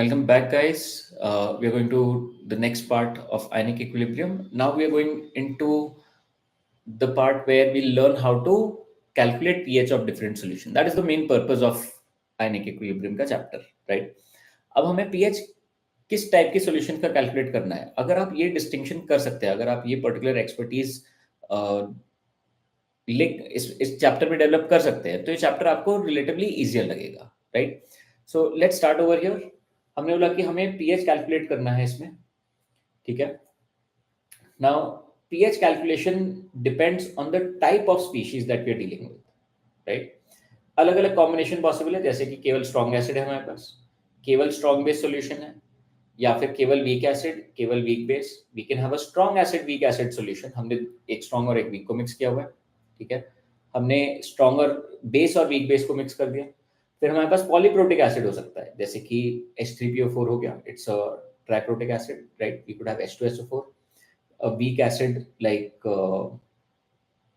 Welcome back, guys. We are going to the next part of ionic equilibrium. Now we are going into the part where we learn how to calculate pH of different solution. That is the main purpose of ionic equilibrium का chapter, right? अब हमें pH किस type के solution का calculate करना है, अगर आप ये डिस्टिंक्शन कर सकते हैं, अगर आप ये पर्टिकुलर एक्सपर्टीज इस चैप्टर में डेवलप कर सकते हैं, तो ये चैप्टर आपको रिलेटिवली इजियर लगेगा, right? So let's start over here. हमने बोला कि हमें पीएच कैलकुलेट करना है इसमें, ठीक है. Now pH calculation depends on the type of species that we are dealing with, right? अलग अलग कॉम्बिनेशन पॉसिबल है, जैसे कि केवल स्ट्रॉन्ग एसिड है हमारे पास, केवल स्ट्रॉन्ग बेस सॉल्यूशन है, या फिर केवल वीक एसिड, केवल weak base. We can have a strong acid weak acid solution. हमने एक स्ट्रॉन्ग और एक वीक को मिक्स किया हुआ है, ठीक है. हमने स्ट्रॉन्ग और बेस और वीक बेस को मिक्स कर दिया. फिर हमारे पास पॉलीप्रोटिक एसिड हो सकता है, जैसे कि H3PO4 हो गया, it's a triprotic acid, right? We could have H2SO4. A weak acid like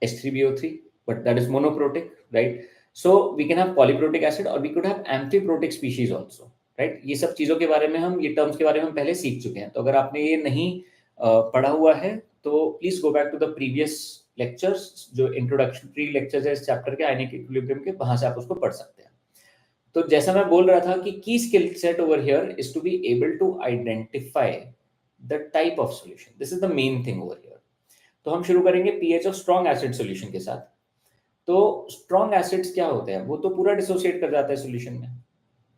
H3BO3, but that is monoprotic, right? So we can have polyprotic acid or we could have amphiprotic species also, right? ये सब चीजों के बारे में हम, ये terms के बारे में हम पहले सीख चुके हैं. तो अगर आपने ये नहीं पढ़ा हुआ है तो please go back to the previous lectures, जो इंट्रोडक्टरी लेक्चर्स है इस चैप्टर के आयनिक इक्विलिब्रियम के, वहां से आप उसको पढ़ सकते हैं. तो जैसा मैं बोल रहा था कि की skill set over here is to be able to identify the type of solution. This is the main thing over here. तो हम शुरू करेंगे pH of strong acid solution के साथ. तो स्ट्रॉन्ग एसिड्स क्या होते हैं, वो तो पूरा डिसोसिएट कर जाता है सॉल्यूशन में,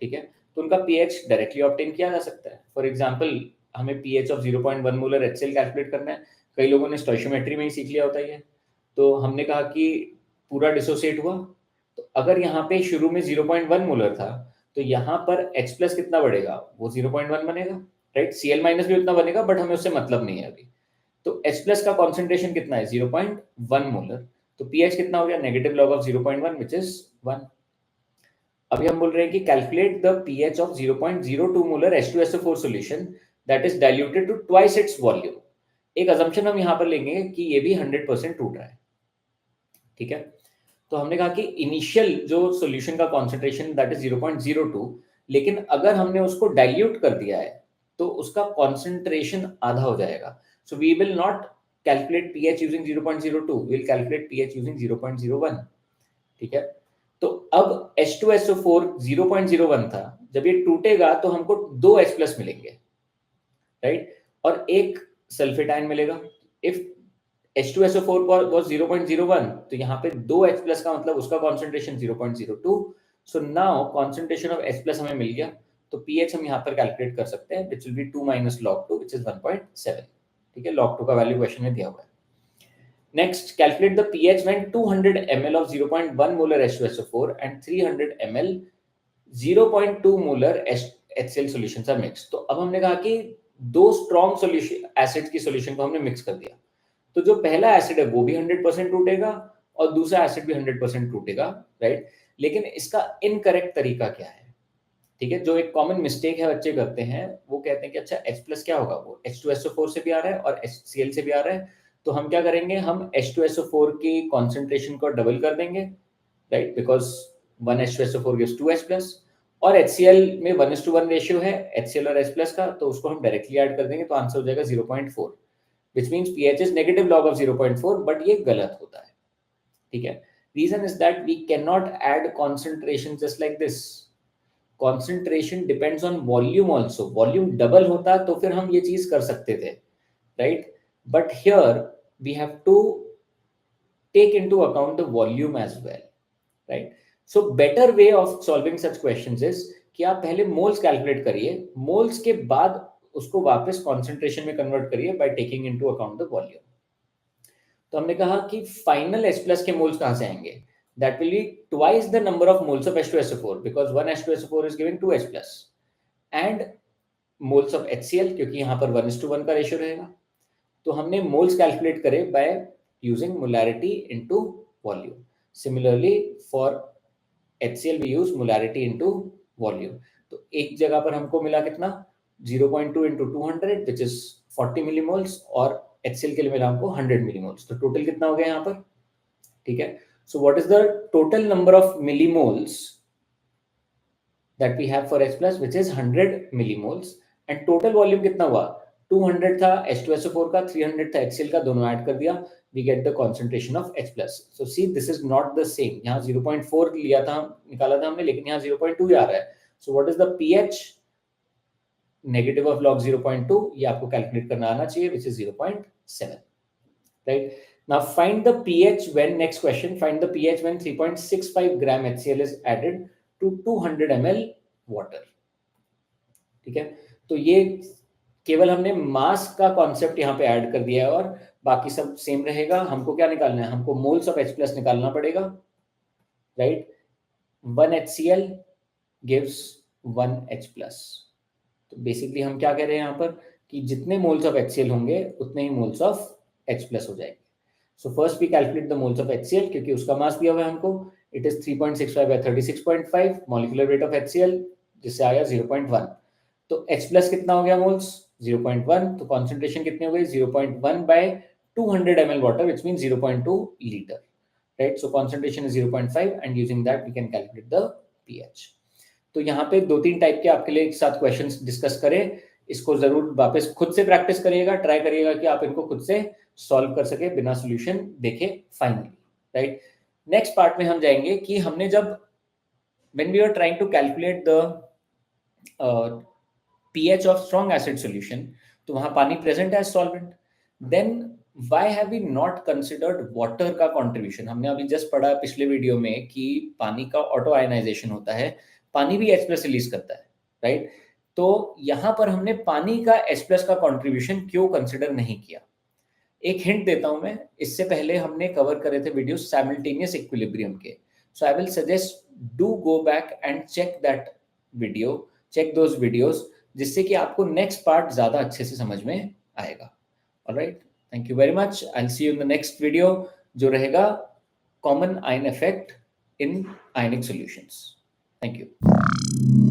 ठीक है. तो उनका पीएच डायरेक्टली ऑब्टेन किया जा सकता है. फॉर एग्जांपल, हमें pH of 0.1 molar HCl calculate करना है. कई लोगों ने स्टोइशियोमेट्री में ही सीख लिया होता है ये. तो हमने कहा कि पूरा डिसोसिएट हुआ, तो अगर यहाँ पे शुरू में 0.1 मोलर था, तो यहाँ पर H प्लस कितना बढ़ेगा, वो 0.1 बनेगा, राइट? Cl माइनस भी उतना बनेगा, बट हमें उससे मतलब नहीं है अभी. तो H प्लस का कॉन्सेंट्रेशन कितना है, 0.1 मोलर. तो पीएच कितना हो गया, negative log of 0.1 which is 1. अभी हम बोल रहे हैं कि calculate the pH of 0.02 molar H2SO4 solution that is diluted to twice its volume. एक असम्पशन हम यहाँ पर लेंगे कि ये भी 100% टूट रहा है, ठीक है. तो हमने कहा कि इनिशियल जो सॉल्यूशन का कॉन्सेंट्रेशन दैट इज 0.02, लेकिन अगर हमने उसको डाइल्यूट कर दिया है तो उसका कॉन्सेंट्रेशन आधा हो जाएगा. So we will not calculate pH using 0.02, we will calculate pH using 0.01, ठीक है. तो अब H2SO4 0.01 था, जब ये टूटेगा तो हमको 2 H प्लस मिलेंगे, राइट? और एक सल्फेट आयन मिलेगा. इफ H2SO4 was 0.01, तो यहाँ पे 2 H प्लस का मतलब उसका concentration 0.02. So now concentration of H plus हमें मिल गया, तो पीएच हम यहाँ पर कैलकुलेट कर सकते हैं, which will be 2 minus log 2, which is 1.7, ठीक है. log 2 का वैल्यू क्वेश्चन में दिया हुआ है. Next, calculate the pH when 200 ml of 0.1 molar H2SO4 and 300 ml 0.2 molar HCl solutions are mixed. तो अब हमने कहा कि दो स्ट्रॉन्ग सॉल्यूशन एसिड की सॉल्यूशन को हमने मिक्स कर दिया. तो जो पहला एसिड है वो भी 100% टूटेगा और दूसरा एसिड भी 100% टूटेगा, राइट? लेकिन इसका इनकरेक्ट तरीका क्या है, ठीक है? जो एक कॉमन मिस्टेक है बच्चे करते हैं, वो कहते हैं कि अच्छा H प्लस क्या होगा, वो H2SO4 से भी आ रहा है और HCl से भी आ रहा है, तो हम क्या करेंगे, हम H2SO4 की कॉन्सेंट्रेशन को डबल कर देंगे, right? Because 1 H2SO4 gives 2 H plus, और HCl में 1:1 रेशियो है HCl और H प्लस का, तो उसको हम डायरेक्टली ऐड कर देंगे, तो आंसर हो जाएगा 0.4, which means pH is negative log of 0.4, but ये गलत होता है, ठीक है. Reason is that we cannot add concentration just like this. Concentration depends on volume also. Volume double होता तो फिर हम ये चीज कर सकते थे, right? But here we have to take into account the volume as well, right? So better way of solving such questions is कि आप पहले मोल्स कैलकुलेट करिए, मोल्स के बाद उसको वापस कॉन्सेंट्रेशन में कन्वर्ट करिए by taking into account the volume. तो हमने कहा कि फाइनल H प्लस के मोल्स कहां से आएंगे, that will be twice the number of moles of H2SO4 because 1 H2SO4 is giving 2 H plus and moles of HCl, क्योंकि यहाँ पर 1:1 का रेशियो रहेगा. तो हमने मोल्स कैलकुलेट करे by using molarity into volume. Similarly for HCl we use molarity into volume. तो एक जगह पर हमको मिला कितना, 0.2 into 200 which is 40 millimoles, और HCl के लिए मिला हमको 100 millimoles. तो टोटल कितना हो गया यहाँ पर, ठीक है. So what is the total number of millimoles that we have for H plus, which is 100 millimoles, and total volume कितना हुआ? 200 था H2SO4 का, 300 था HCl का, दोनों ऐड कर दिया, we get the concentration of H plus. So see, this is not the same. यहाँ 0.4 लिया था, निकाला था हमने, लेकिन यहाँ 0.2 आ रहा है. So what is the pH? Negative of log 0.2, ये आपको कैलकुलेट करना आना चाहिए, which is 0.7. Right? Now find the pH when, next question, find the pH when 3.65 gram HCl is added to 200 ml water. ठीक है, तो ये केवल हमने मास का कॉन्सेप्ट यहाँ पे ऐड कर दिया है और बाकी सब सेम रहेगा. हमको क्या निकालना है? हमको मोल्स ऑफ H प्लस निकालना पड़ेगा, right? 1 HCl gives 1 H plus. तो बेसिकली हम क्या कह रहे हैं यहाँ पर कि जितने मोल्स ऑफ HCl होंगे उतने ही मोल्स ऑफ H प्लस हो जाएंगे. So first we calculate the moles of HCl, क्योंकि उसका मास दिया हुआ है हमको. It is 3.65 by 36.5, molecular weight of HCl जिससे आया 0.1. तो H प्लस कितना हो गया मोल्स? 0.1. तो कॉन्सेंट्रेशन कितनी हो गई? 0.1 by 200 ml water, which means 0.2 liter, right? So concentration is 0.5 and using that we can calculate the pH. तो यहाँ पे 2-3 टाइप के आपके लिए एक साथ क्वेश्चंस डिस्कस करें. इसको जरूर वापस खुद से प्रैक्टिस करिएगा, ट्राई करिएगा कि आप इनको खुद से सॉल्व कर सके बिना सॉल्यूशन देखे फाइनली, राइट? नेक्स्ट पार्ट में हम जाएंगे कि हमने जब when we are trying to calculate the pH of strong acid solution, तो वहां पानी प्रेजेंट है solvent. Then why have we not considered water का contribution? हमने अभी जस्ट पढ़ा पिछले वीडियो में कि पानी का ऑटो आयनाइजेशन होता है, पानी भी H+ रिलीज करता है, राइट? तो यहाँ पर हमने पानी का H+ का कंट्रीब्यूशन क्यों कंसिडर नहीं किया? एक हिंट देता हूं मैं, इससे पहले हमने कवर करे थे वीडियो साइमल्टेनियस इक्विलिब्रियम के. So I will suggest do go back and check that video, check those videos, जिससे कि आपको नेक्स्ट पार्ट ज्यादा अच्छे से समझ में आएगा. Alright, thank you very much. I will see you in the next video, जो रहेगा common ion effect in ionic solutions. Thank you.